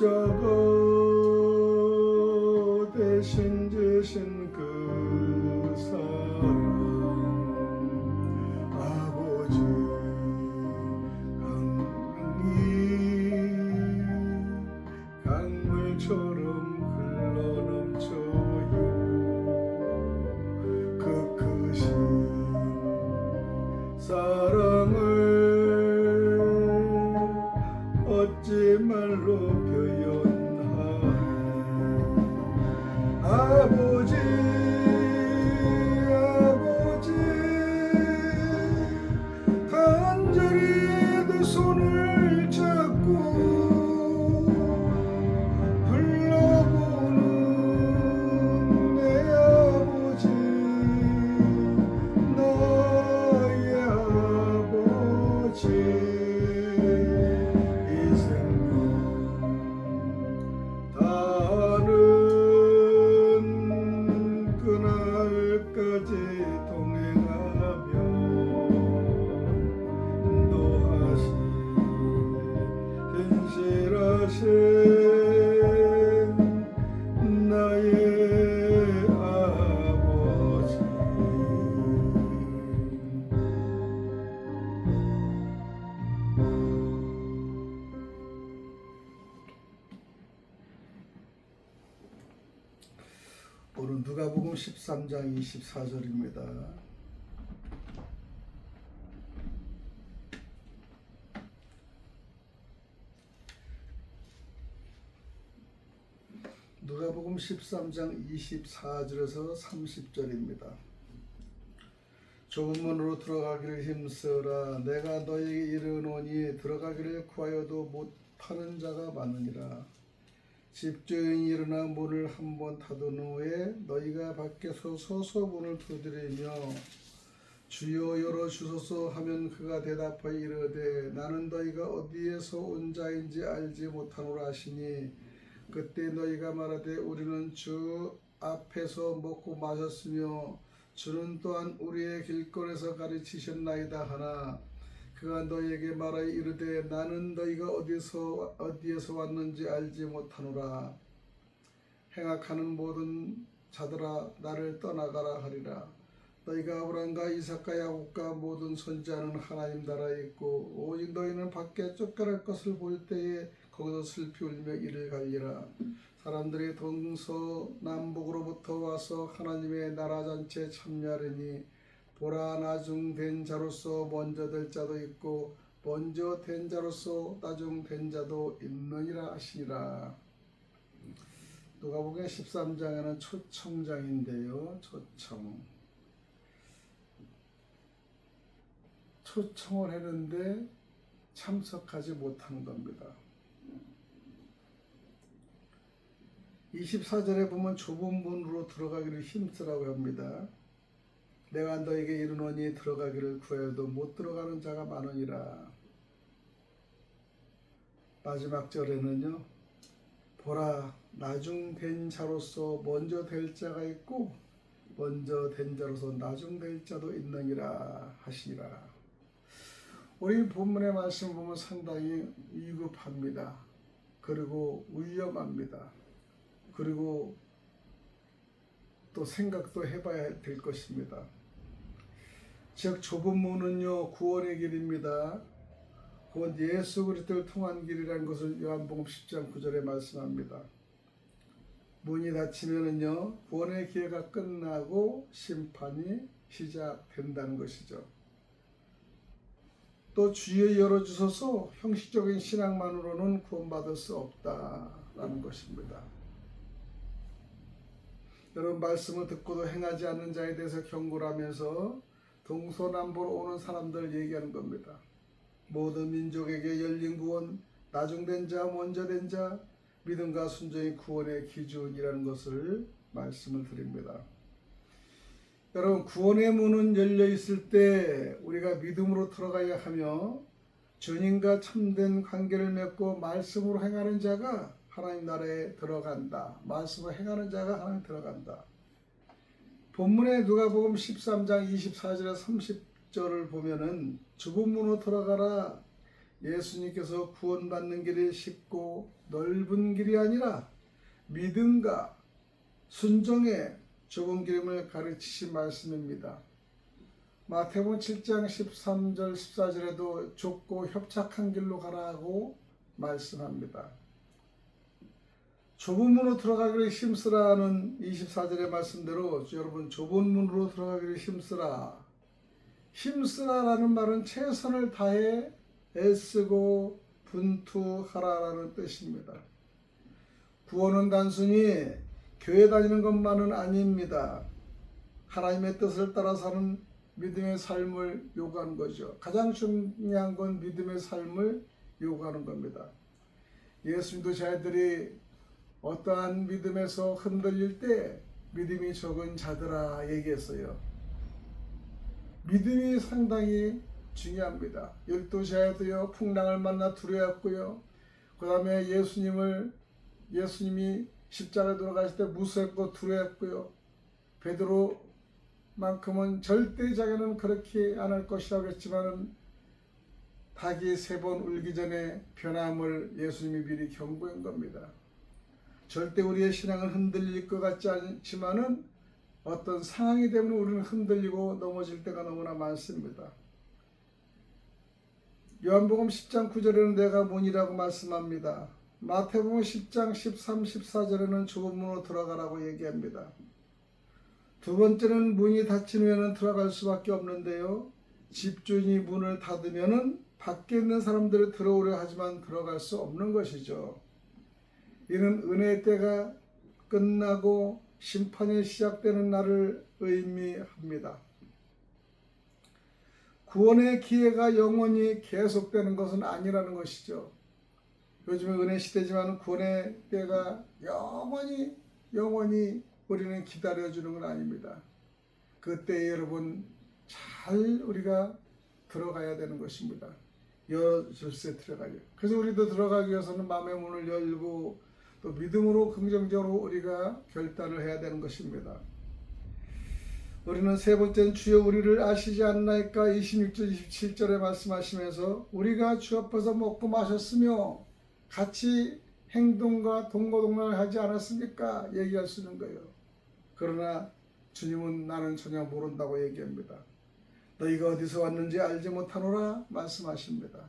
십자가 대신 지신 그 사랑 아버지 강이 강물처럼 흘러넘쳐요. 그 크신 사랑을 어찌 말로 표현하리. 아버지 아버지 간절히 두 손을 잡고 불러보는 내 아버지 나의 아버지 이 생명 다하는 그날까지 동행하며 인도하시 현실하신 나의 아버지. 오늘 누가복음 13장 24절입니다. 누가복음 13장 24절에서 30절입니다. 좁은 문으로 들어가기를 힘쓰라. 내가 너희에게 이르노니 들어가기를 구하여도 못하는 자가 많으니라. 집주인이 일어나 문을 한번 닫은 후에 너희가 밖에서 서서 문을 두드리며 주여 열어주소서 하면 그가 대답하여 이르되 나는 너희가 어디에서 온 자인지 알지 못하노라 하시니 그때 너희가 말하되 우리는 주 앞에서 먹고 마셨으며 주는 또한 우리의 길거리에서 가르치셨나이다 하나 그가 너희에게 말하여 이르되 나는 너희가 어디에서 왔는지 알지 못하노라. 행악하는 모든 자들아 나를 떠나가라 하리라. 너희가 아브라함과 이삭과 야곱과 모든 선지자는 하나님 나라에 있고 오직 너희는 밖에 쫓겨날 것을 볼 때에 거기서 슬피 울며 이를 갈리라. 사람들이 동서남북으로부터 와서 하나님의 나라 잔치에 참여하리니 보라 나중 된 자로서 먼저 될 자도 있고 먼저 된 자로서 나중 된 자도 있느니라 하시니라. 누가복음 13장에는 초청장인데요. 초청을 했는데 참석하지 못하는 겁니다. 24절에 보면 좁은 문으로 들어가기를 힘쓰라고 합니다. 내가 너에게 이르노니 들어가기를 구하여도 못 들어가는 자가 많으니라. 마지막 절에는요. 보라 나중 된 자로서 먼저 될 자가 있고 먼저 된 자로서 나중 될 자도 있느니라 하시니라. 우리 본문의 말씀 보면 상당히 위급합니다. 그리고 위험합니다. 그리고 또 생각도 해봐야 될 것입니다. 즉 좁은 문은요 구원의 길입니다. 곧 예수 그리스도를 통한 길이라는 것을 요한복음 10장 9절에 말씀합니다. 문이 닫히면은요 구원의 기회가 끝나고 심판이 시작된다는 것이죠. 또 주여 열어주소서 형식적인 신앙만으로는 구원받을 수 없다라는 것입니다. 여러분 말씀을 듣고도 행하지 않는 자에 대해서 경고를 하면서 동서남북으로 오는 사람들을 얘기하는 겁니다. 모든 민족에게 열린 구원, 나중된 자, 먼저 된 자, 믿음과 순종이 구원의 기준이라는 것을 말씀을 드립니다. 여러분 구원의 문은 열려 있을 때 우리가 믿음으로 들어가야 하며 주님과 참된 관계를 맺고 말씀으로 행하는 자가 하나님 나라에 들어간다. 말씀으로 행하는 자가 하나님 들어간다. 본문에 누가복음 13장 24절에서 30절을 보면은 좁은 문으로 들어가라. 예수님께서 구원받는 길이 쉽고 넓은 길이 아니라 믿음과 순종의 좁은 길임을 가르치신 말씀입니다. 마태복음 7장 13절 14절에도 좁고 협착한 길로 가라고 말씀합니다. 좁은 문으로 들어가기를 힘쓰라는 24절의 말씀대로 여러분 좁은 문으로 들어가기를 힘쓰라라는 말은 최선을 다해 애쓰고 분투하라라는 뜻입니다. 구원은 단순히 교회 다니는 것만은 아닙니다. 하나님의 뜻을 따라 사는 믿음의 삶을 요구하는 거죠. 가장 중요한 건 믿음의 삶을 요구하는 겁니다. 예수님도 자기들이 어떠한 믿음에서 흔들릴 때 믿음이 적은 자들아 얘기했어요. 믿음이 상당히 중요합니다. 12제자도요 풍랑을 만나 두려웠고요. 그 다음에 예수님이 십자가에 돌아가실 때 무서웠고 두려웠고요. 베드로만큼은 절대 자기는 그렇게 안 할 것이라고 했지만 닭이 3번 울기 전에 변함을 예수님이 미리 경고한 겁니다. 절대 우리의 신앙은 흔들릴 것 같지 않지만은 어떤 상황이 되면 우리는 흔들리고 넘어질 때가 너무나 많습니다. 요한복음 10장 9절에는 내가 문이라고 말씀합니다. 마태복음 10장 13, 14절에는 좁은 문으로 들어가라고 얘기합니다. 두 번째는 문이 닫힌 후에는 들어갈 수밖에 없는데요. 집주인이 문을 닫으면은 밖에 있는 사람들이 들어오려 하지만 들어갈 수 없는 것이죠. 이는 은혜의 때가 끝나고 심판이 시작되는 날을 의미합니다. 구원의 기회가 영원히 계속되는 것은 아니라는 것이죠. 요즘에 은혜 시대지만 구원의 때가 영원히 우리는 기다려주는 건 아닙니다. 그때 여러분 잘 우리가 들어가야 되는 것입니다. 열쇠 들어가요. 그래서 우리도 들어가기 위해서는 마음의 문을 열고 또 믿음으로 긍정적으로 우리가 결단을 해야 되는 것입니다. 우리는 세 번째는 주여 우리를 아시지 않나이까 26절 27절에 말씀하시면서 우리가 주 앞에서 먹고 마셨으며 같이 행동과 동거동락을 하지 않았습니까? 얘기할 수 있는 거예요. 그러나 주님은 나는 전혀 모른다고 얘기합니다. 너희가 어디서 왔는지 알지 못하노라 말씀하십니다.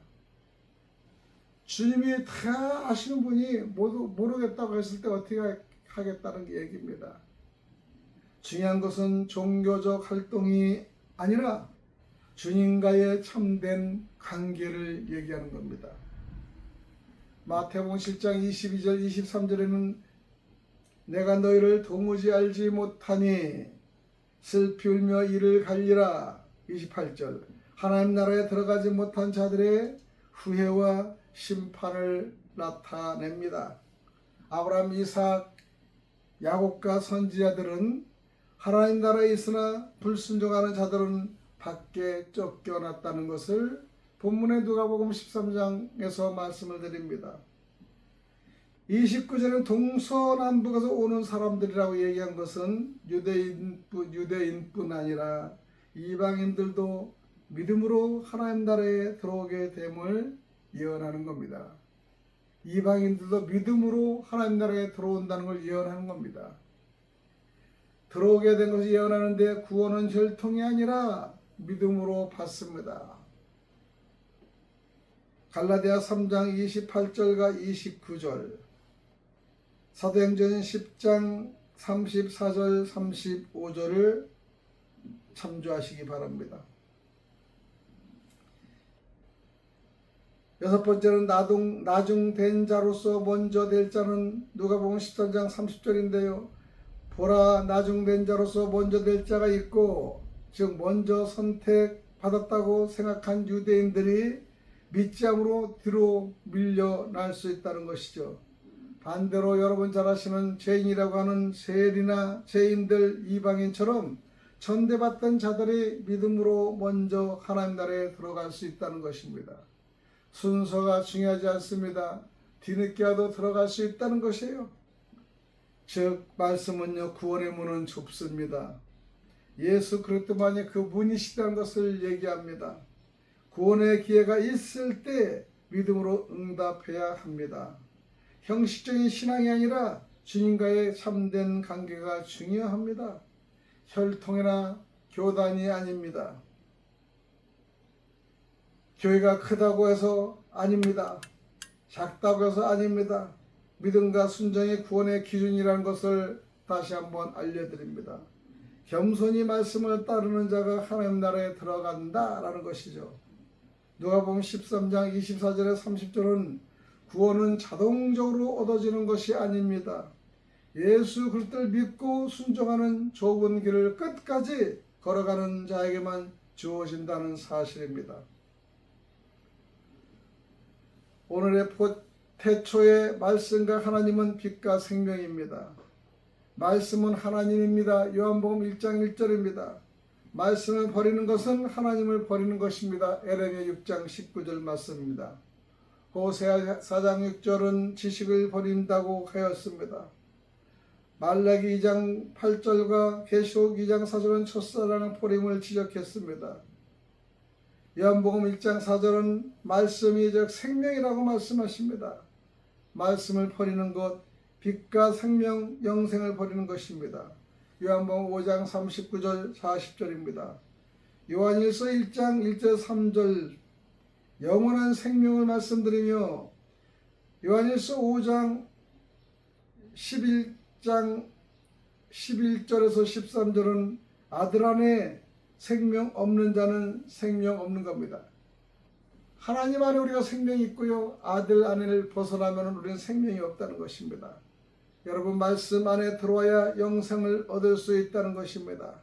주님이 다 아시는 분이 모르겠다고 했을 때 어떻게 하겠다는 게 얘기입니다. 중요한 것은 종교적 활동이 아니라 주님과의 참된 관계를 얘기하는 겁니다. 마태복음 7장 22절 23절에는 내가 너희를 도무지 알지 못하니 슬피 울며 이를 갈리라. 28절 하나님 나라에 들어가지 못한 자들의 후회와 심판을 나타냅니다. 아브라함, 이삭, 야곱과 선지자들은 하나님 나라에 있으나 불순종하는 자들은 밖에 쫓겨났다는 것을 본문의 누가복음 13장에서 말씀을 드립니다. 29절은 동서남북에서 오는 사람들이라고 얘기한 것은 유대인뿐 아니라 이방인들도 믿음으로 하나님 나라에 들어오게 됨을 예언하는 겁니다. 이방인들도 믿음으로 하나님 나라에 들어온다는 걸 예언하는 겁니다. 들어오게 된 것을 예언하는데 구원은 혈통이 아니라 믿음으로 받습니다. 갈라디아 3장 28절과 29절, 사도행전 10장 34절 35절을 참조하시기 바랍니다. 여섯 번째는 나중된 자로서 먼저 될 자는 누가복음 13장 30절인데요. 보라, 나중된 자로서 먼저 될 자가 있고, 즉 먼저 선택받았다고 생각한 유대인들이 믿지 않으로 뒤로 밀려날 수 있다는 것이죠. 반대로 여러분 잘 아시는 죄인이라고 하는 세리나 죄인들 이방인처럼 전대받던 자들이 믿음으로 먼저 하나님 나라에 들어갈 수 있다는 것입니다. 순서가 중요하지 않습니다. 뒤늦게 와도 들어갈 수 있다는 것이에요. 즉 말씀은요, 구원의 문은 좁습니다. 예수 그리스도만이 그 문이시다는 것을 얘기합니다. 구원의 기회가 있을 때 믿음으로 응답해야 합니다. 형식적인 신앙이 아니라 주님과의 참된 관계가 중요합니다. 혈통이나 교단이 아닙니다. 교회가 크다고 해서 아닙니다. 작다고 해서 아닙니다. 믿음과 순종이 구원의 기준이라는 것을 다시 한번 알려드립니다. 겸손히 말씀을 따르는 자가 하나님 나라에 들어간다라는 것이죠. 누가복음 13장 24절에 30절은 구원은 자동적으로 얻어지는 것이 아닙니다. 예수 그리스도를 믿고 순종하는 좁은 길을 끝까지 걸어가는 자에게만 주어진다는 사실입니다. 오늘의 태초의 말씀과 하나님은 빛과 생명입니다. 말씀은 하나님입니다. 요한복음 1장 1절입니다. 말씀을 버리는 것은 하나님을 버리는 것입니다. 에레미야 6장 19절 말씀입니다. 호세아 4장 6절은 지식을 버린다고 하였습니다. 말라기 2장 8절과 계시록 2장 4절은 첫사랑의 버림을 지적했습니다. 요한복음 1장 4절은 말씀이 즉 생명이라고 말씀하십니다. 말씀을 버리는 것, 빛과 생명, 영생을 버리는 것입니다. 요한복음 5장 39절 40절입니다. 요한일서 1장 1절 3절 영원한 생명을 말씀드리며 요한일서 5장 11장 11절에서 13절은 아들 안에 생명 없는 자는 생명 없는 겁니다. 하나님 안에 우리가 생명이 있고요. 아들 안을 벗어나면 우리는 생명이 없다는 것입니다. 여러분 말씀 안에 들어와야 영생을 얻을 수 있다는 것입니다.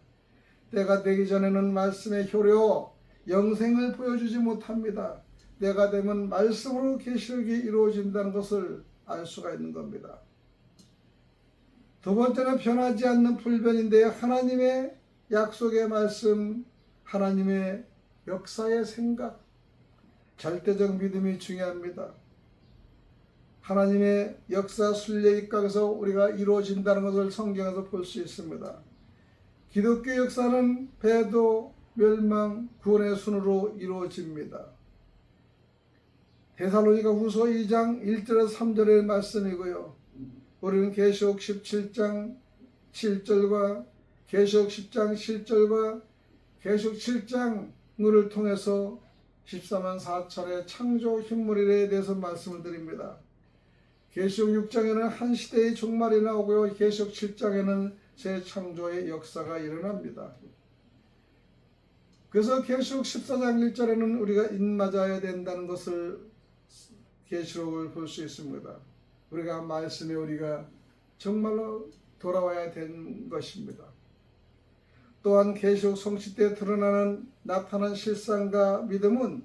때가 되기 전에는 말씀의 효력, 영생을 보여주지 못합니다. 때가 되면 말씀으로 계시록이 이루어진다는 것을 알 수가 있는 겁니다. 두 번째는 변하지 않는 불변인데 하나님의 약속의 말씀, 하나님의 역사의 생각, 절대적 믿음이 중요합니다. 하나님의 역사 순례 입각에서 우리가 이루어진다는 것을 성경에서 볼 수 있습니다. 기독교 역사는 배도, 멸망, 구원의 순으로 이루어집니다. 데살로니가 후서 2장 1절에서 3절의 말씀이고요. 우리는 계시록 17장 7절과 계시록 10장 7절과 계시록 7장을 통해서 14만 4천의 창조 흉물에 대해서 말씀을 드립니다. 계시록 6장에는 한 시대의 종말이 나오고요. 계시록 7장에는 새 창조의 역사가 일어납니다. 그래서 계시록 14장 1절에는 우리가 인맞아야 된다는 것을 계시록을 볼 수 있습니다. 우리가 말씀에 우리가 정말로 돌아와야 되는 것입니다. 또한 계시록 성취 때 나타난 실상과 믿음은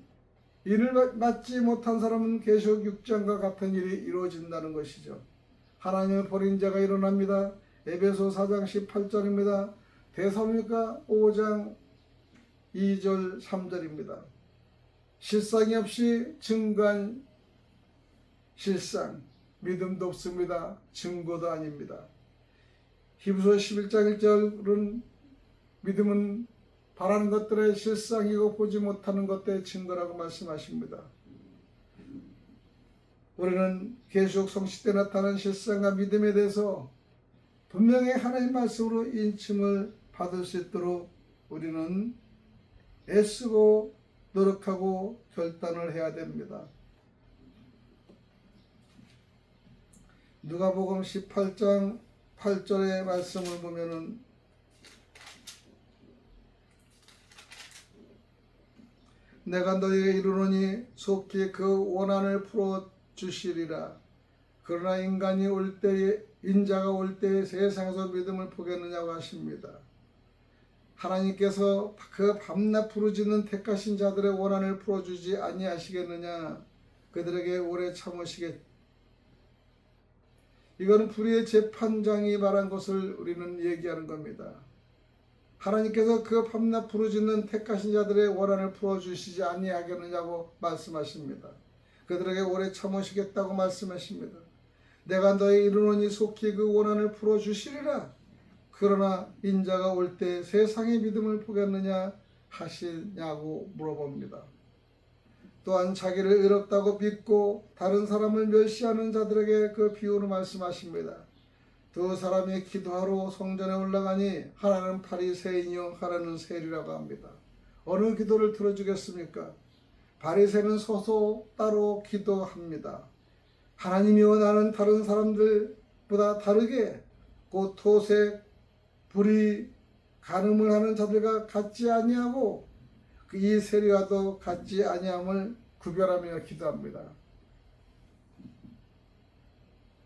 이를 맞지 못한 사람은 계시록 6장과 같은 일이 이루어진다는 것이죠. 하나님을 버린 자가 일어납니다. 에베소 4장 18절입니다. 데살로니가 5장 2절 3절입니다. 실상이 없이 증거한 실상, 믿음도 없습니다. 증거도 아닙니다. 히브리서 11장 1절은 믿음은 바라는 것들의 실상이고 보지 못하는 것들의 증거라고 말씀하십니다. 우리는 계시록 성취 때 나타난 실상과 믿음에 대해서 분명히 하나님 말씀으로 인침을 받을 수 있도록 우리는 애쓰고 노력하고 결단을 해야 됩니다. 누가복음 18장 8절의 말씀을 보면은 내가 너희에게 이르노니 속히 그 원한을 풀어 주시리라. 그러나 인자가 올 때에 세상에서 믿음을 보겠느냐고 하십니다. 하나님께서 그 밤낮 부르짖는 택하신 자들의 원한을 풀어주지 아니하시겠느냐. 그들에게 오래 참으시겠. 이거는 불의의 재판장이 말한 것을 우리는 얘기하는 겁니다. 하나님께서 그 밤낮 부르짖는 택하신 자들의 원한을 풀어주시지 아니하겠느냐고 말씀하십니다. 그들에게 오래 참으시겠다고 말씀하십니다. 내가 너희 이르노니 속히 그 원한을 풀어주시리라. 그러나 인자가 올 때 세상의 믿음을 보겠느냐 하시냐고 물어봅니다. 또한 자기를 의롭다고 믿고 다른 사람을 멸시하는 자들에게 그 비유로 말씀하십니다. 두 사람이 기도하러 성전에 올라가니 하나는 바리새인이요 하나는 세리라고 합니다. 어느 기도를 들어주겠습니까? 바리새인은 서서 따로 기도합니다. 하나님이 원하는 다른 사람들보다 다르게 곧 토색, 불의, 간음을 하는 자들과 같지 아니하고 이 세리와도 같지 아니함을 구별하며 기도합니다.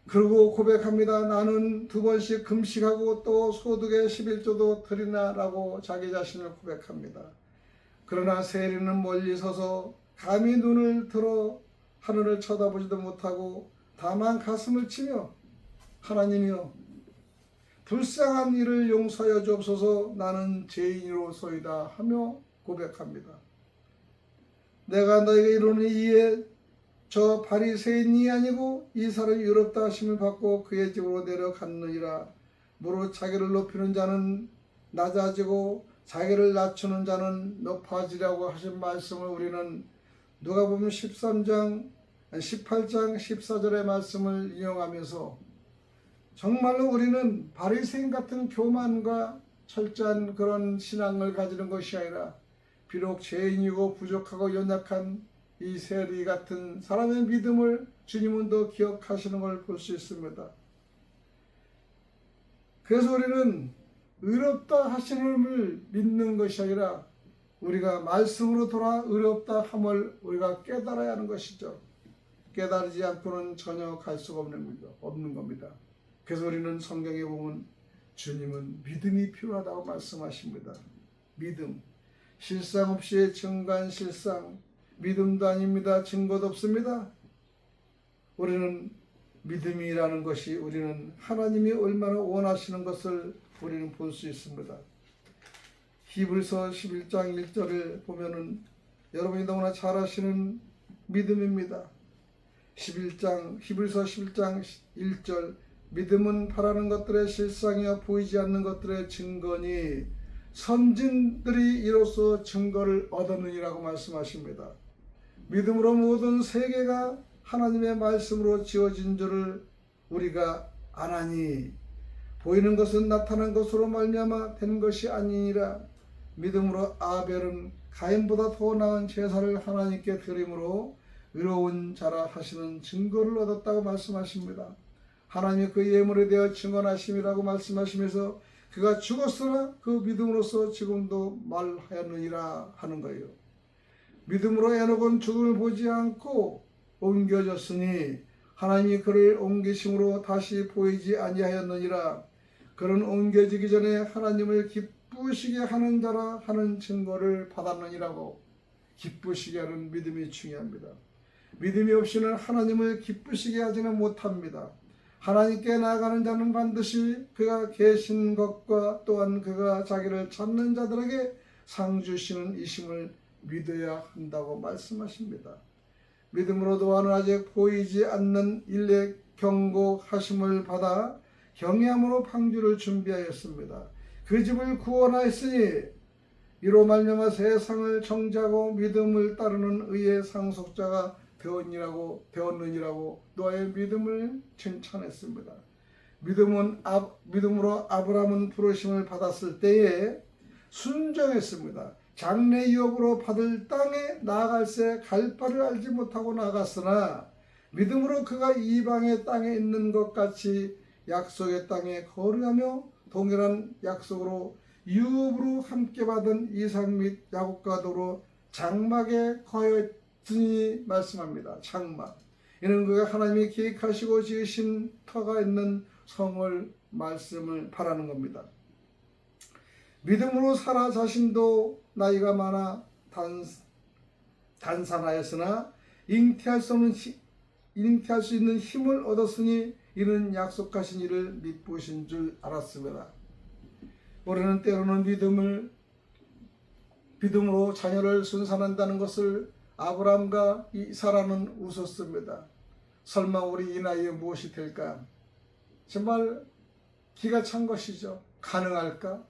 그리고 고백합니다. 나는 2번씩 금식하고 또 소득의 11조도 드리나 라고 자기 자신을 고백합니다. 그러나 세리는 멀리 서서 감히 눈을 들어 하늘을 쳐다보지도 못하고 다만 가슴을 치며 하나님이여 불쌍한 이를 용서하여 주옵소서 나는 죄인으로소이다 하며 고백합니다. 내가 너에게 이르노니 이에 저 바리새인이 아니고 이 사람이 의롭다 하심을 받고 그의 집으로 내려갔느니라. 무릇 자기를 높이는 자는 낮아지고 자기를 낮추는 자는 높아지라고 하신 말씀을 우리는 누가복음 18장 14절의 말씀을 인용하면서 정말로 우리는 바리새인 같은 교만과 철저한 그런 신앙을 가지는 것이 아니라 비록 죄인이고 부족하고 연약한 이 세리 같은 사람의 믿음을 주님은 더 기억하시는 걸 볼 수 있습니다. 그래서 우리는 의롭다 하시는을 믿는 것이 아니라 우리가 말씀으로 돌아 의롭다 함을 우리가 깨달아야 하는 것이죠. 깨달지 않고는 전혀 갈 수가 없는 겁니다. 그래서 우리는 성경에 보면 주님은 믿음이 필요하다고 말씀하십니다. 믿음. 실상 없이 증거한 실상. 믿음도 아닙니다. 증거도 없습니다. 우리는 믿음이라는 것이 우리는 하나님이 얼마나 원하시는 것을 우리는 볼 수 있습니다. 히브리서 11장 1절을 보면은 여러분이 너무나 잘 아시는 믿음입니다. 히브리서 11장 1절 믿음은 바라는 것들의 실상이요 보이지 않는 것들의 증거니 선진들이 이로써 증거를 얻었느니라고 말씀하십니다. 믿음으로 모든 세계가 하나님의 말씀으로 지어진 줄을 우리가 아나니 보이는 것은 나타난 것으로 말미암아 된 것이 아니니라. 믿음으로 아벨은 가인보다 더 나은 제사를 하나님께 드림으로 의로운 자라 하시는 증거를 얻었다고 말씀하십니다. 하나님이 그 예물에 대하여 증언하심이라고 말씀하시면서 그가 죽었으나 그 믿음으로써 지금도 말하였느니라 하는 거예요. 믿음으로 에녹은 죽음을 보지 않고 옮겨졌으니 하나님이 그를 옮기심으로 다시 보이지 아니하였느니라. 그는 옮겨지기 전에 하나님을 기쁘시게 하는 자라 하는 증거를 받았느니라고. 기쁘시게 하는 믿음이 중요합니다. 믿음이 없이는 하나님을 기쁘시게 하지는 못합니다. 하나님께 나아가는 자는 반드시 그가 계신 것과 또한 그가 자기를 찾는 자들에게 상 주시는 이심을 믿어야 한다고 말씀하십니다. 믿음으로 또한 아직 보이지 않는 일의 경고하심을 받아 경외함으로 방주를 준비하였습니다. 그 집을 구원하였으니 이로 말미암아 세상을 정죄하고 믿음을 따르는 의의 상속자가 되었느니라고 노아의 믿음을 칭찬했습니다. 믿음으로 아브라함은 부르심을 받았을 때에 순종했습니다. 장래 유업으로 받을 땅에 나아갈새 갈 바를 알지 못하고 나갔으나 믿음으로 그가 이방의 땅에 있는 것 같이 약속의 땅에 거류하며 동일한 약속으로 유업으로 함께 받은 이삭 및 야곱과 더불어 장막에 거하였으니 말씀합니다. 장막. 이는 그가 하나님이 계획하시고 지으신 터가 있는 성을 말씀을 바라는 겁니다. 믿음으로 사라 자신도 나이가 많아 단산하였으나 잉태할 수 있는 힘을 얻었으니 이는 약속하신 일을 믿으신 줄 알았습니다. 우리는 때로는 믿음으로 자녀를 순산한다는 것을 아브라함과 사라는 웃었습니다. 설마 우리 이 나이에 무엇이 될까? 정말 기가 찬 것이죠. 가능할까?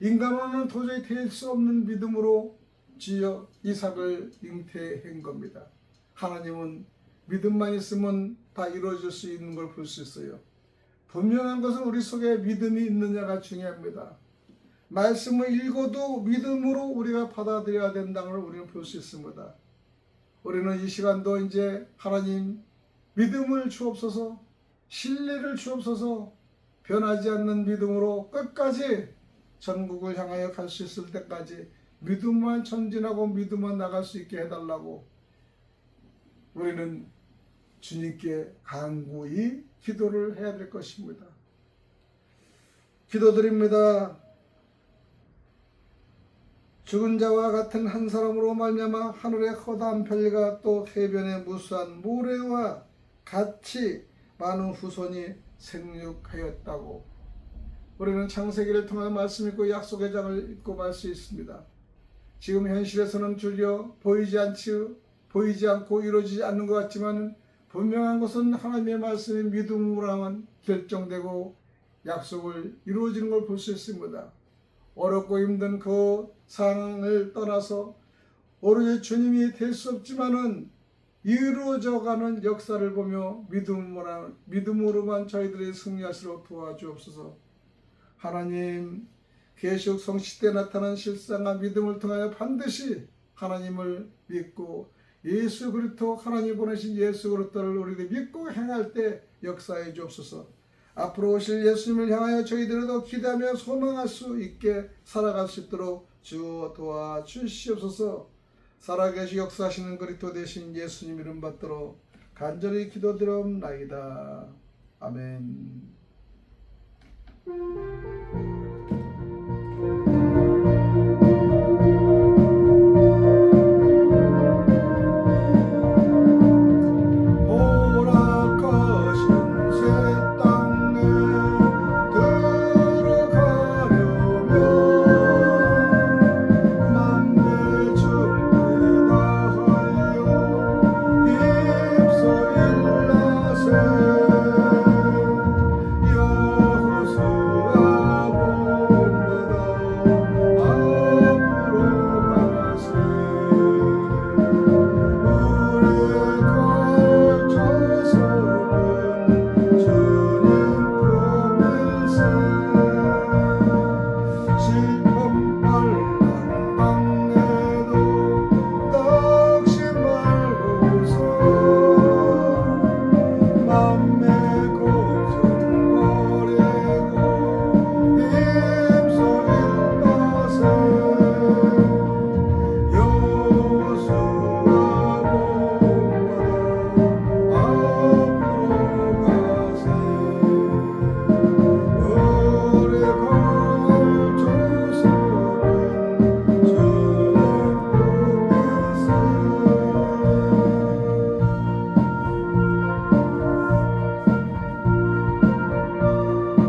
인간으로는 도저히 될 수 없는 믿음으로 주여 이삭을 잉태한 겁니다. 하나님은 믿음만 있으면 다 이루어질 수 있는 걸 볼 수 있어요. 분명한 것은 우리 속에 믿음이 있느냐가 중요합니다. 말씀을 읽어도 믿음으로 우리가 받아들여야 된다는 걸 우리는 볼 수 있습니다. 우리는 이 시간도 이제 하나님 믿음을 주옵소서, 신뢰를 주옵소서, 변하지 않는 믿음으로 끝까지 전국을 향하여 갈 수 있을 때까지 믿음만 전진하고 믿음만 나갈 수 있게 해달라고 우리는 주님께 간구히 기도를 해야 될 것입니다. 기도드립니다. 죽은 자와 같은 한 사람으로 말미암아 하늘의 허다한 별과 또 해변의 무수한 모래와 같이 많은 후손이 생육하였다고 우리는 창세기를 통한 말씀 읽고 약속의 장을 읽고 말 수 있습니다. 지금 현실에서는 줄여 보이지 않고 이루어지지 않는 것 같지만 분명한 것은 하나님의 말씀이 믿음으로만 결정되고 약속을 이루어지는 걸 볼 수 있습니다. 어렵고 힘든 그 상황을 떠나서 오로지 주님이 될 수 없지만은 이루어져가는 역사를 보며 믿음으로만 저희들이 승리하시도록 도와주옵소서. 하나님, 계시록 성시 때 나타난 실상과 믿음을 통하여 반드시 하나님을 믿고 예수 그리스도 하나님 보내신 예수 그리스도를 우리들이 믿고 행할 때 역사해 주옵소서. 앞으로 오실 예수님을 향하여 저희들도 기대하며 소망할 수 있게 살아갈 수 있도록 주 도와주시옵소서. 살아계시 역사하시는 그리스도 되신 예수님 이름 받들어 간절히 기도드리옵나이다. 아멘.